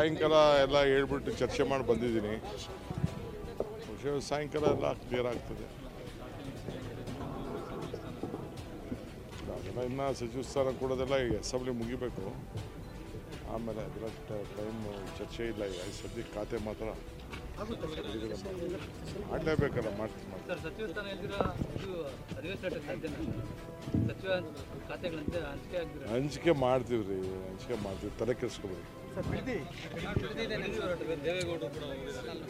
ಸಾಯಂಕಾಲ ಎಲ್ಲ ಹೇಳ್ಬಿಟ್ಟು ಚರ್ಚೆ ಮಾಡಿ ಬಂದಿದ್ದೀನಿ. ಸಾಯಂಕಾಲ ಎಲ್ಲ ಕ್ಲಿಯರ್ ಆಗ್ತದೆ. ಅದೆಲ್ಲ ಇನ್ನು ಸಚಿವ ಸ್ಥಾನ ಕೊಡೋದೆಲ್ಲ ಈಗ ಅಸೆಂಬ್ಲಿ ಮುಗಿಬೇಕು, ಆಮೇಲೆ ಅದರ ಟೈಮ್ ಚರ್ಚೆ ಇಲ್ಲ. ಈಗ ಸದ್ಯಕ್ಕೆ ಖಾತೆ ಮಾತ್ರ ಮಾಡಲೇಬೇಕಲ್ಲ, ಮಾಡ್ತೀನಿ. ಹಂಚಿಕೆ ಮಾಡ್ತೀವಿ ರೀ, ತಲೆ ಕೆಡಿಸ್ಕೊಬೇಡಿ.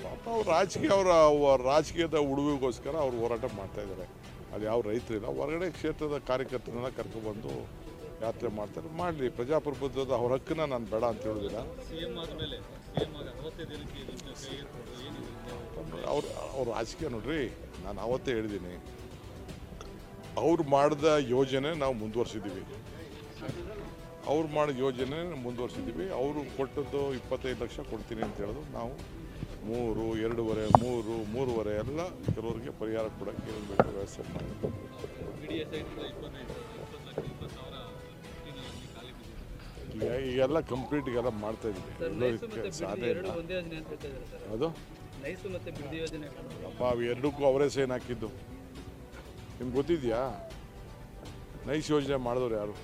ಪಾಪ ಅವ್ರು ರಾಜಕೀಯದ ಉಡುವಿಗೋಸ್ಕರ ಅವ್ರು ಹೋರಾಟ ಮಾಡ್ತಾ ಇದ್ದಾರೆ. ಅಲ್ಲಿ ಯಾವ ರೈತರಿಲ್ಲ, ಹೊರಗಡೆ ಕ್ಷೇತ್ರದ ಕಾರ್ಯಕರ್ತರನ್ನ ಕರ್ಕೊಬಂದು ಯಾತ್ರೆ ಮಾಡ್ತಾರೆ. ಮಾಡಲಿ, ಪ್ರಜಾಪ್ರಭುತ್ವದ ಅವ್ರ ಹಕ್ಕನ್ನ ನಾನು ಬೇಡ ಅಂತ ಹೇಳೋದಿಲ್ಲ. ಅವ್ರ ರಾಜಕೀಯ ನೋಡ್ರಿ, ನಾನು ಅವತ್ತೇ ಹೇಳಿದ್ದೀನಿ, ಅವ್ರು ಮಾಡಿದ ಯೋಜನೆ ನಾವು ಮುಂದುವರ್ಸಿದ್ದೀವಿ. ಅವ್ರು ಮಾಡಿದ ಯೋಜನೆ ಮುಂದುವರ್ಸಿದ್ದೀವಿ. ಅವರು ಕೊಟ್ಟದ್ದು 25 ಲಕ್ಷ ಕೊಡ್ತೀನಿ ಅಂತ ಹೇಳಿದ್ರು. ನಾವು 3, 2.5, 3, 3.5 ಎಲ್ಲ ಕೆಲವರಿಗೆ ಪರಿಹಾರ ಕೊಡೋಕ್ಕೆ ಏನು ಬೇಕು ವ್ಯವಸ್ಥೆ ಮಾಡಿದ್ವಿ. ಈಗೆಲ್ಲ ಕಂಪ್ಲೀಟ್ಗೆಲ್ಲ ಮಾಡ್ತಾ ಇದ್ದೀವಿ. ಸಾಧ್ಯ ಅದು ಅಪ್ಪ, ಅವು ಎರಡಕ್ಕೂ ಅವರೇ ಸೈನ್ ಹಾಕಿದ್ದು. ನಿಮ್ಗೆ ಗೊತ್ತಿದೆಯಾ? ನೈಸ್ ಯೋಜನೆ ಮಾಡಿದವ್ರು ಯಾರು?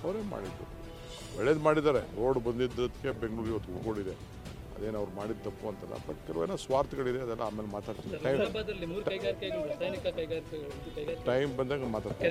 ಅವರೇ ಮಾಡಿದ್ದು. ಒಳ್ಳೇದು ಮಾಡಿದ್ದಾರೆ. ರೋಡ್ ಬಂದಿದ್ದಕ್ಕೆ ಬೆಂಗಳೂರು ಇವತ್ತು ಉಳ್ಕೊಂಡಿದೆ. ಅದೇನು ಅವ್ರು ಮಾಡಿದ ತಪ್ಪು ಅಂತಲ್ಲ, ಬಟ್ ಕೆಲವೇನೋ ಸ್ವಾರ್ಥಗಳಿದೆ. ಅದೆಲ್ಲ ಆಮೇಲೆ ಮಾತಾಡ್ತೀನಿ. ಟೈಮ್ ಬಂದಾಗ ಮಾತಾಡ್ತೀನಿ.